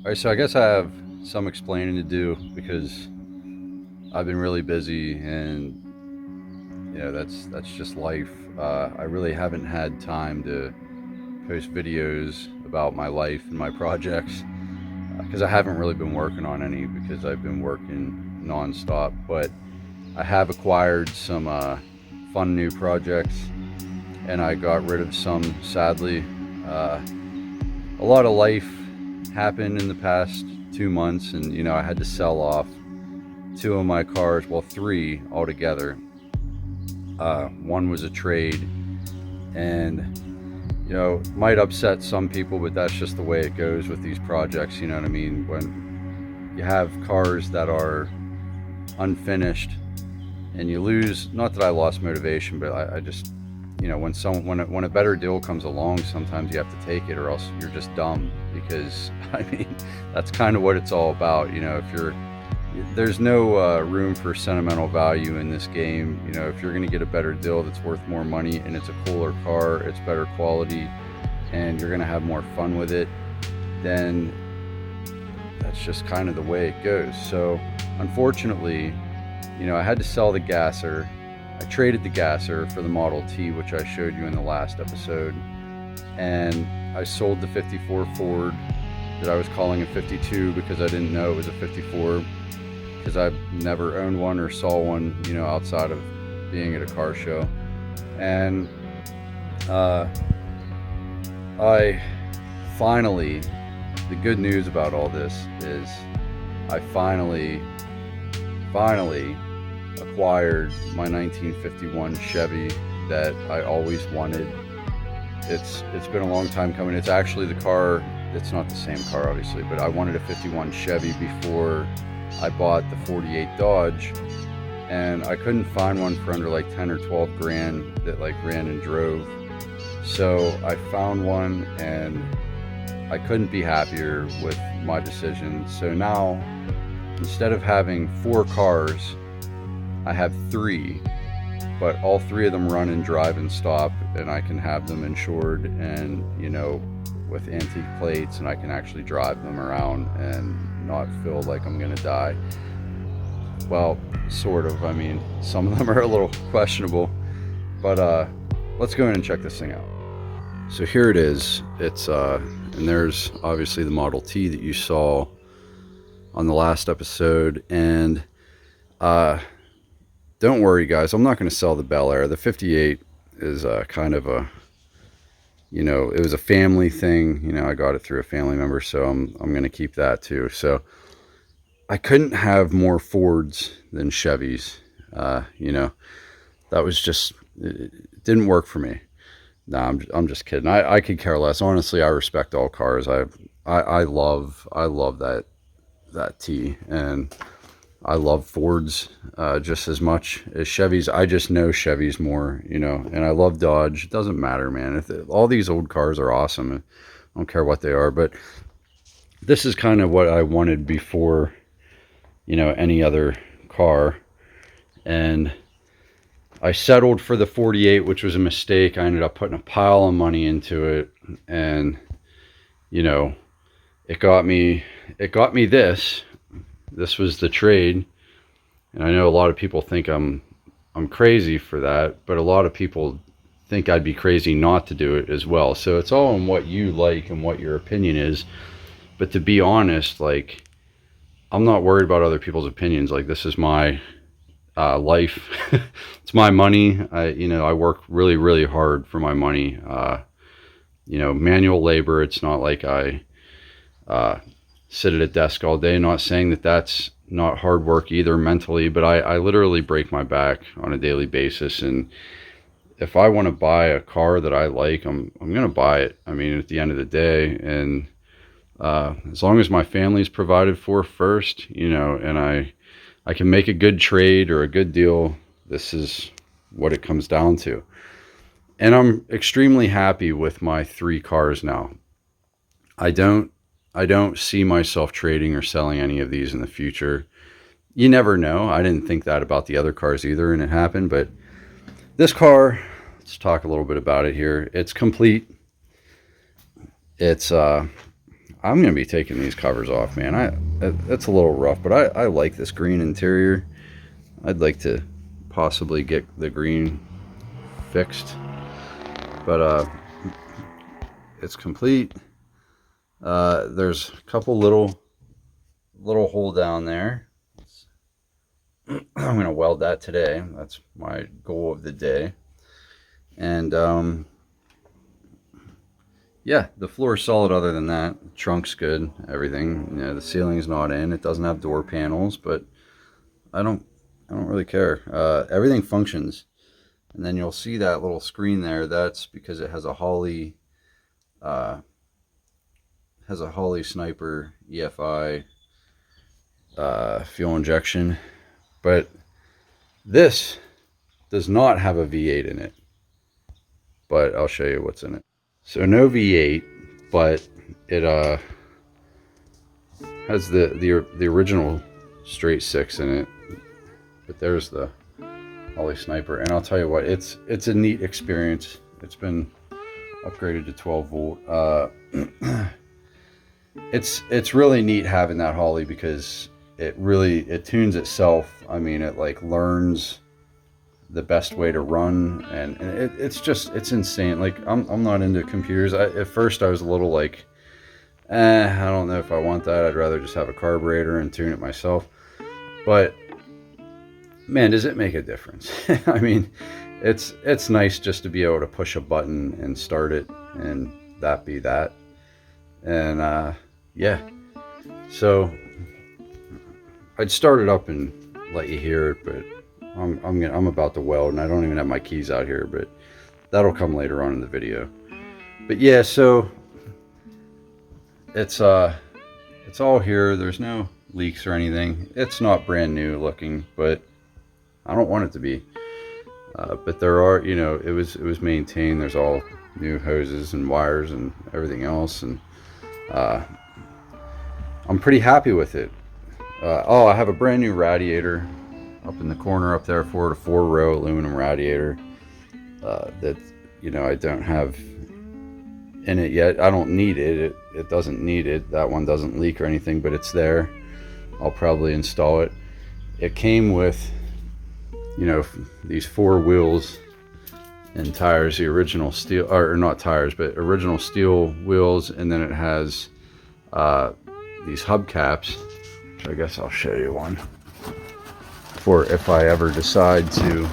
All right, so I guess I have some explaining to do because I've been really busy, and that's just life. I really haven't had time to post videos about my life and my projects because I haven't really been working on any because I've been working nonstop. But I have acquired some fun new projects, and I got rid of some. Sadly, uh, a lot of life happened in the past 2 months, and I had to sell off two of my cars, well, three altogether. One was a trade, and might upset some people, but that's just the way it goes with these projects. You know what I mean? When you have cars that are unfinished, and you lose. Not that I lost motivation, but I just, when a better deal comes along, sometimes you have to take it, or else you're just dumb. Because I mean, that's kind of what it's all about. If you're there's no room for sentimental value in this game. If you're going to get a better deal that's worth more money, and it's a cooler car, it's better quality, and you're going to have more fun with it, then that's just kind of the way it goes. So unfortunately, I had to sell the gasser. I traded the gasser for the Model T, which I showed you in the last episode, and I sold the 54 Ford that I was calling a 52 because I didn't know it was a 54, because I've never owned one or saw one, outside of being at a car show. And I finally, the good news about all this is I finally acquired my 1951 Chevy that I always wanted. It's been a long time coming. It's actually the car, it's not the same car obviously, but I wanted a 51 Chevy before I bought the 48 Dodge, and I couldn't find one for under like 10 or 12 grand that like ran and drove. So I found one, and I couldn't be happier with my decision. So now, instead of having 4 cars, I have 3, but all 3 of them run and drive and stop, and I can have them insured and, with antique plates, and I can actually drive them around and not feel like I'm gonna die. Well, sort of. I mean, some of them are a little questionable, but let's go in and check this thing out. So here it is. It's and there's obviously the Model T that you saw on the last episode. And don't worry guys, I'm not going to sell the Bel Air. The 58 is kind of a, it was a family thing. I got it through a family member, so I'm going to keep that too. So I couldn't have more Fords than Chevys. That was just, it didn't work for me. No, I'm just kidding. I could care less. Honestly, I respect all cars. I love that T, and I love Fords just as much as Chevys. I just know Chevys more, and I love Dodge. It doesn't matter, man. All these old cars are awesome. I don't care what they are, but this is kind of what I wanted before, any other car. And I settled for the 48, which was a mistake. I ended up putting a pile of money into it, and it got me this. This was the trade, and I know a lot of people think I'm crazy for that, but a lot of people think I'd be crazy not to do it as well. So it's all in what you like and what your opinion is. But to be honest, like, I'm not worried about other people's opinions. Like, this is my life. It's my money. I work really, really hard for my money. Manual labor. It's not like I sit at a desk all day. Not saying that that's not hard work either mentally, but I literally break my back on a daily basis. And if I want to buy a car that I like, I'm going to buy it. I mean, at the end of the day, and as long as my family's provided for first, and I can make a good trade or a good deal, this is what it comes down to. And I'm extremely happy with my 3 cars now. I don't see myself trading or selling any of these in the future. You never know. I didn't think that about the other cars either, and it happened. But this car, let's talk a little bit about it here. It's complete. It's I'm gonna be taking these covers off, man. That's a little rough, but I like this green interior. I'd like to possibly get the green fixed, but it's complete. There's a couple little hole down there. I'm gonna weld that today. That's my goal of the day. And yeah, the floor is solid. Other than that, the trunk's good. Everything. You know, the ceiling's not in. It doesn't have door panels, but I don't really care. Everything functions. And then you'll see that little screen there. That's because it has a Holley Sniper EFI fuel injection, but this does not have a V8 in it. But I'll show you what's in it. So no V8, but it has the original straight six in it. But there's the Holley Sniper, and I'll tell you what, it's a neat experience. It's been upgraded to 12 volt. It's really neat having that Holley because it tunes itself. I mean, it like learns the best way to run, and it's insane. Like I'm not into computers. At first I was a little like, I don't know if I want that. I'd rather just have a carburetor and tune it myself. But man, does it make a difference. I mean, it's nice just to be able to push a button and start it, and that be that. And yeah, so I'd start it up and let you hear it, but I'm about to weld, and I don't even have my keys out here, but that'll come later on in the video. But yeah, so it's all here. There's no leaks or anything. It's not brand new looking, but I don't want it to be. But there are, you know, it was maintained. There's all new hoses and wires and everything else, and I'm pretty happy with it. Oh, I have a brand new radiator up in the corner up there for it, a 4-row aluminum radiator that, you know, I don't have in it yet. I don't need it. It doesn't need it. That one doesn't leak or anything, but it's there. I'll probably install it. It came with, you know, these 4 wheels and tires, the original steel, or not tires, but original steel wheels, and then it has these hubcaps, which I guess I'll show you one for if I ever decide to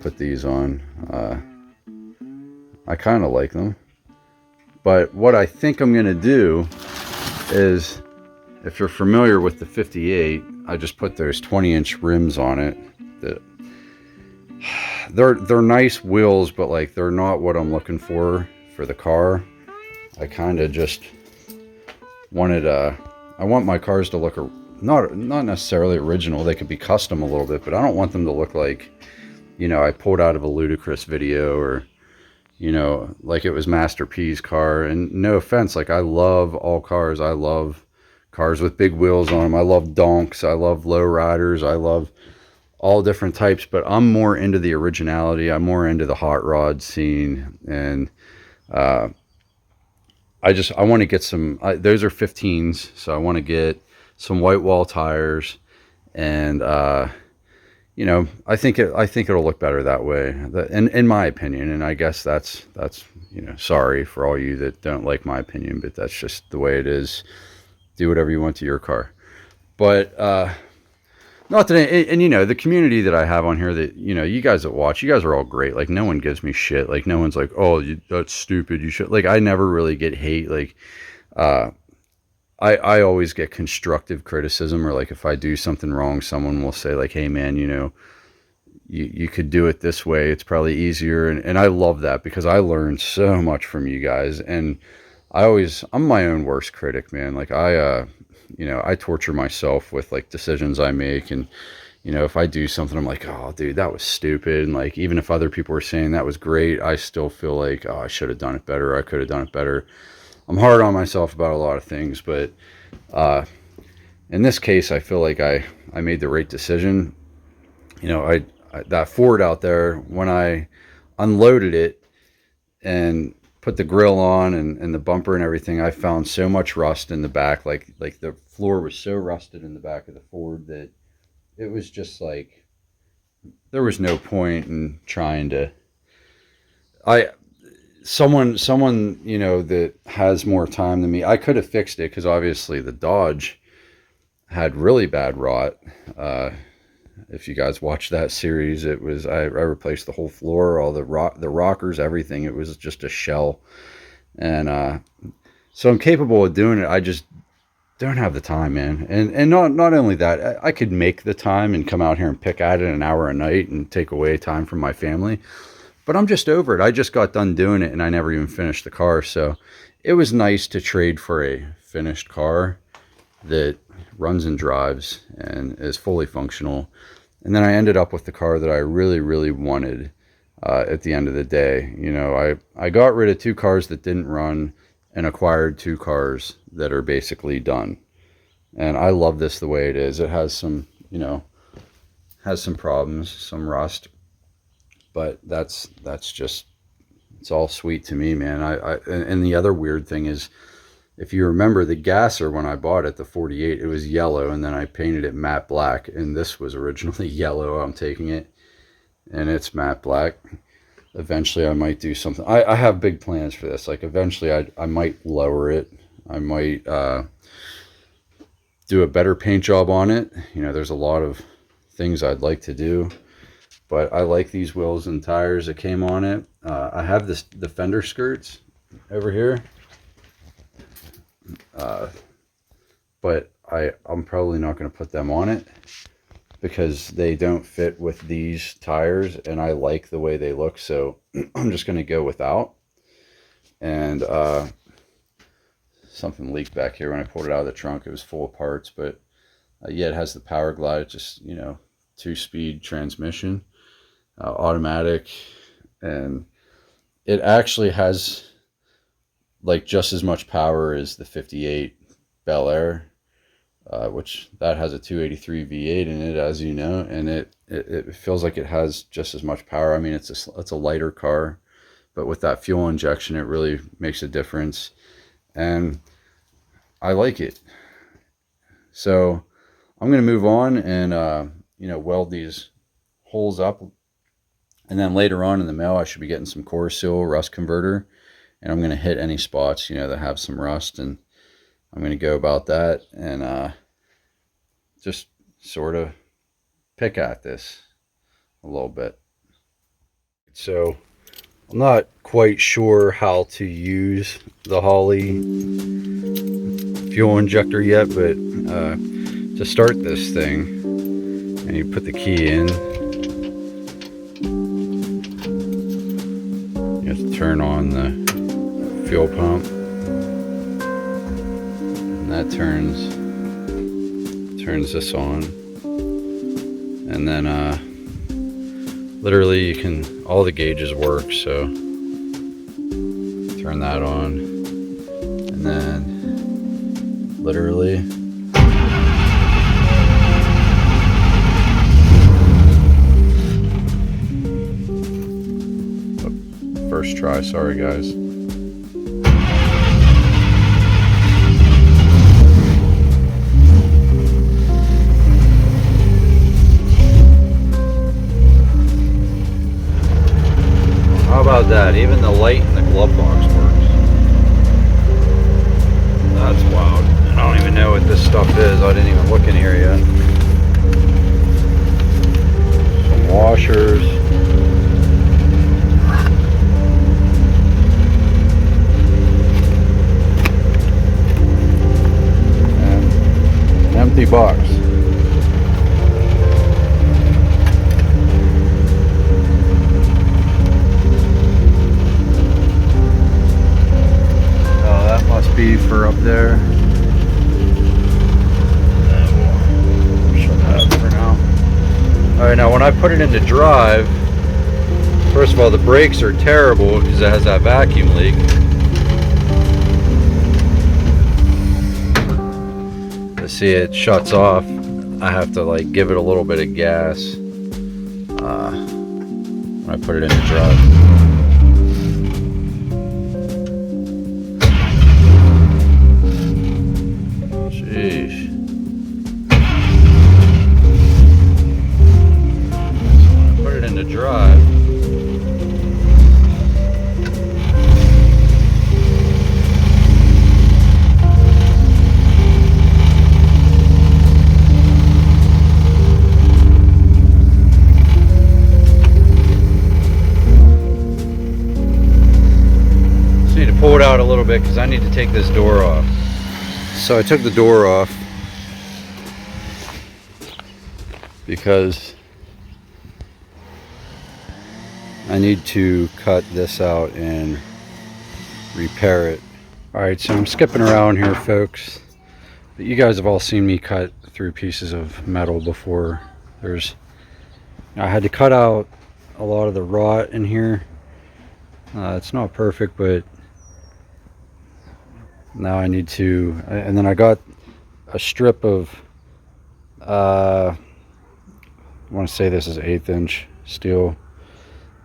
put these on. I kind of like them, but what I think I'm gonna do is, if you're familiar with the 58, I just put those 20-inch rims on it. They're nice wheels, but like they're not what I'm looking for the car. I kind of just wanted I want my cars to look not necessarily original. They could be custom a little bit, but I don't want them to look like, you know, I pulled out of a Ludacris video, or, you know, like it was Master P's car. And no offense, like I love all cars. I love cars with big wheels on them. I love donks. I love low riders. I love all different types, but I'm more into the originality. I'm more into the hot rod scene, and I want to get some, those are 15s, so I want to get some white wall tires, and you know, I think it'll look better that way, in my opinion. And I guess that's, you know, sorry for all you that don't like my opinion, but that's just the way it is. Do whatever you want to your car. But not that, and you know, the community that I have on here, that, you know, you guys that watch, you guys are all great. Like, no one gives me shit. Like, no one's like, oh, that's stupid, you should, like, I never really get hate. Like, I always get constructive criticism, or like if I do something wrong, someone will say like, hey man, you know, you could do it this way, it's probably easier. And I love that, because I learned so much from you guys. And I'm my own worst critic, man. Like you know, I torture myself with like decisions I make, and, you know, if I do something, I'm like, oh dude, that was stupid. And like, even if other people are saying that was great, I still feel like, oh, I should have done it better. I could have done it better. I'm hard on myself about a lot of things, but in this case, I feel like I made the right decision. You know, that Ford out there, when I unloaded it, and put the grill on and the bumper and everything, I found so much rust in the back. Like the floor was so rusted in the back of the Ford that it was just like there was no point in trying to. Someone you know that has more time than me, I could have fixed it, because obviously the Dodge had really bad rot. If you guys watch that series, it was I replaced the whole floor, all the rockers, everything. It was just a shell, and so I'm capable of doing it. I just don't have the time, man. And not only that, I could make the time and come out here and pick at it an hour a night and take away time from my family, but I'm just over it. I just got done doing it and I never even finished the car. So it was nice to trade for a finished car that runs and drives and is fully functional. And then I ended up with the car that I really, really wanted at the end of the day. You know, I got rid of 2 cars that didn't run and acquired 2 cars that are basically done. And I love this the way it is. It has some, you know, has some problems, some rust, but that's just, it's all sweet to me, man. And the other weird thing is, if you remember the gasser, when I bought it, the 48, it was yellow, and then I painted it matte black, and this was originally yellow. I'm taking it and it's matte black. Eventually I might do something. I have big plans for this. Like eventually I might lower it. I might do a better paint job on it. You know, there's a lot of things I'd like to do, but I like these wheels and tires that came on it. I have the fender skirts over here, but I'm probably not going to put them on it because they don't fit with these tires, and I like the way they look, so I'm just going to go without. And something leaked back here when I pulled it out of the trunk. It was full of parts, but yeah, it has the Power Glide. It's just, you know, 2-speed transmission, automatic, and it actually has like just as much power as the 58 Bel Air, which that has a 283 V8 in it, as you know, and it feels like it has just as much power. I mean, it's a lighter car, but with that fuel injection, it really makes a difference, and I like it. So I'm going to move on and you know, weld these holes up, and then later on in the mail I should be getting some core seal rust converter, and I'm going to hit any spots, you know, that have some rust, and I'm going to go about that and just sort of pick at this a little bit. So I'm not quite sure how to use the Holley fuel injector yet, but to start this thing, and you put the key in, you have to turn on the fuel pump, and that turns this on, and then literally you can, all the gauges work, so turn that on, and then literally first try, sorry guys. How about that? Even the light in the glove box works. That's wild. I don't even know what this stuff is. I didn't even look in here yet. Some washers. And an empty box. Be for up there. We'll shut that up for now. Alright, now when I put it into drive, first of all, the brakes are terrible because it has that vacuum leak. To see, it shuts off. I have to like give it a little bit of gas when I put it into drive. to drive. Just need to pull it out a little bit because I need to take this door off. So I took the door off because I need to cut this out and repair it. Alright, so I'm skipping around here, folks, but you guys have all seen me cut through pieces of metal before. I had to cut out a lot of the rot in here. It's not perfect, but now I need to, and then I got a strip of I want to say this is 1/8 inch steel,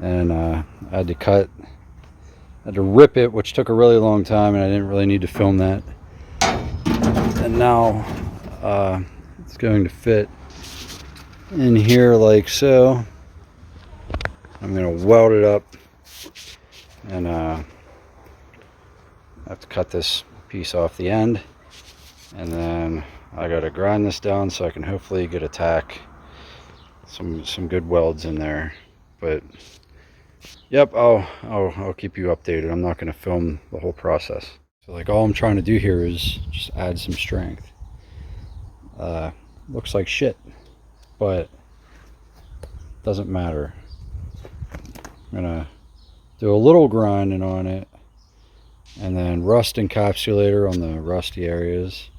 and I had to rip it, which took a really long time, and I didn't really need to film that. And now it's going to fit in here like so. I'm going to weld it up, and I have to cut this piece off the end, and then I got to grind this down so I can hopefully get a tack, some good welds in there. But yep, I'll keep you updated. I'm not going to film the whole process. So like all I'm trying to do here is just add some strength. Looks like shit, but doesn't matter. I'm gonna do a little grinding on it, and then rust encapsulator on the rusty areas,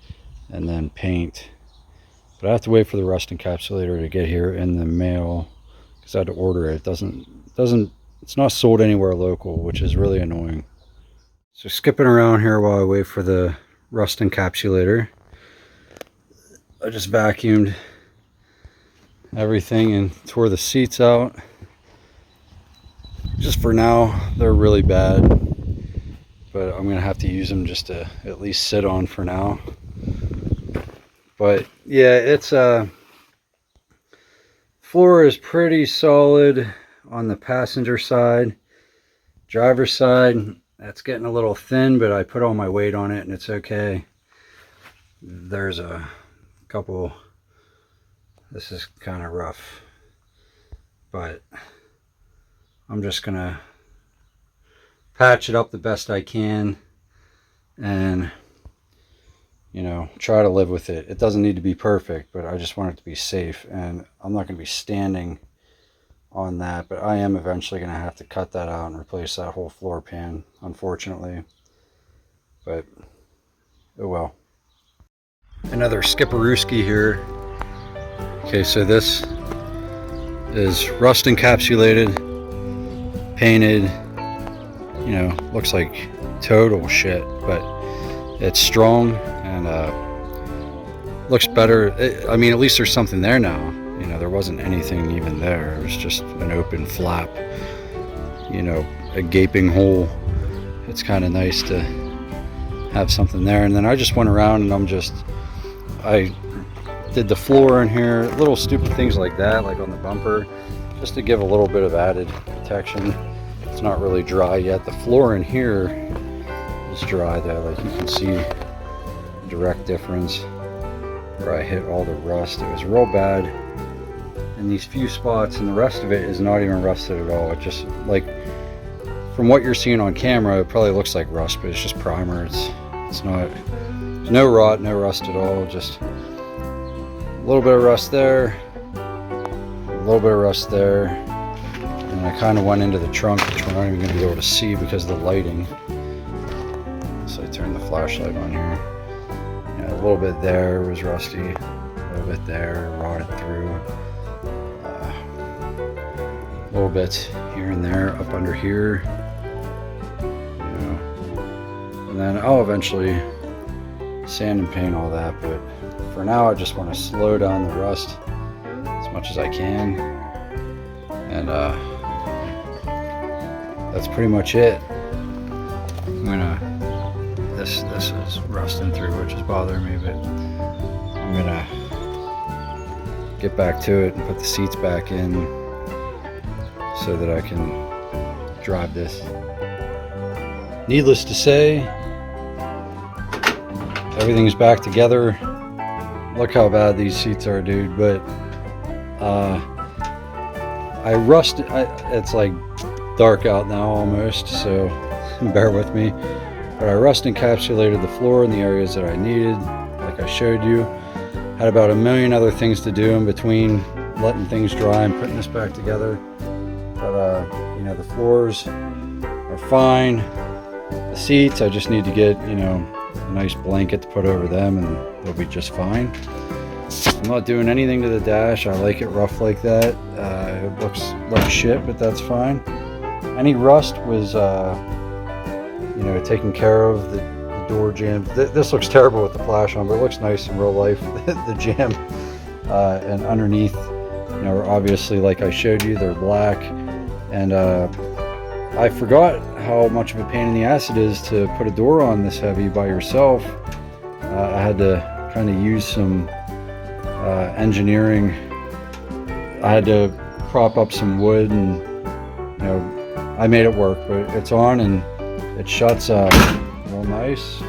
and then paint. But I have to wait for the rust encapsulator to get here in the mail because I had to order it. It's not sold anywhere local, which is really annoying. So skipping around here while I wait for the rust encapsulator, I just vacuumed everything and tore the seats out. Just for now, they're really bad, but I'm gonna have to use them just to at least sit on for now. But yeah, it's floor is pretty solid on the passenger side. Driver's side, that's getting a little thin, but I put all my weight on it and it's okay. There's a couple, this is kind of rough, but I'm just gonna patch it up the best I can and, you know, try to live with it. It doesn't need to be perfect, but I just want it to be safe, and I'm not going to be standing on that, but I am eventually going to have to cut that out and replace that whole floor pan, unfortunately. But oh well. Another skipperooski here. Okay, so this is rust encapsulated, painted, you know, looks like total shit, but it's strong and looks better. I mean, at least there's something there now. You know, there wasn't anything even there. It was just an open flap, you know, a gaping hole. It's kind of nice to have something there. And then I just went around and I did the floor in here, little stupid things like that, like on the bumper, just to give a little bit of added protection. It's not really dry yet. The floor in here is dry though, like you can see a direct difference where I hit all the rust. It was real bad in these few spots, and the rest of it is not even rusted at all. It just, like, from what you're seeing on camera, it probably looks like rust, but it's just primer. It's not, there's no rot, no rust at all, just a little bit of rust there, a little bit of rust there, and I kind of went into the trunk, which we're not even going to be able to see because of the lighting. So I turned the flashlight on here. Yeah, a little bit there was rusty, a little bit there rotted through, a little bit here and there up under here, you know. And then I'll eventually sand and paint all that, but for now I just want to slow down the rust as much as I can, and that's pretty much it. I'm gonna, this is rusting through, which is bothering me, but I'm gonna get back to it and put the seats back in, so that I can drive this. Needless to say, everything's back together. Look how bad these seats are, dude. But I rusted. It's like dark out now almost, so bear with me. But I rust encapsulated the floor in the areas that I needed, like I showed you. Had about a million other things to do in between letting things dry and putting this back together. But you know, the floors are fine. The seats, I just need to get, you know, a nice blanket to put over them and they'll be just fine. I'm not doing anything to the dash. I like it rough like that. It looks like shit, but that's fine. Any rust was, you know, taken care of. The door jam. This looks terrible with the flash on, but it looks nice in real life. The jam and underneath, you know, obviously, like I showed you, they're black. And I forgot how much of a pain in the ass it is to put a door on this heavy by yourself. I had to kind of use some engineering. I had to prop up some wood, and you know, I made it work. But it's on and it shuts real nice,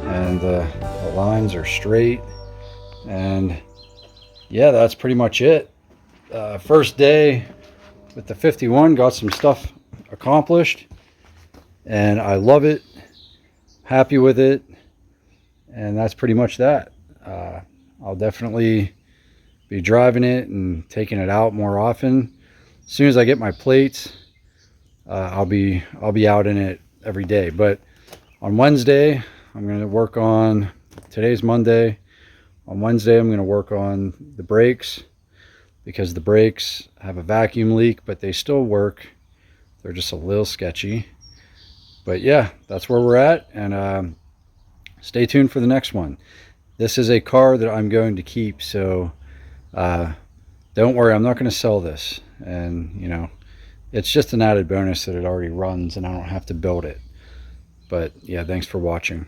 and the lines are straight. And yeah, that's pretty much it. First day with the 51, got some stuff accomplished, and I love it, happy with it, and that's pretty much that. I'll definitely be driving it and taking it out more often. As soon as I get my plates, I'll be out in it every day. But on Wednesday, I'm going to work on, today's Monday, on Wednesday I'm going to work on the brakes, because the brakes have a vacuum leak, but they still work. They're just a little sketchy. But yeah, that's where we're at, and stay tuned for the next one. This is a car that I'm going to keep, so don't worry, I'm not going to sell this. And you know, it's just an added bonus that it already runs and I don't have to build it. But yeah, thanks for watching.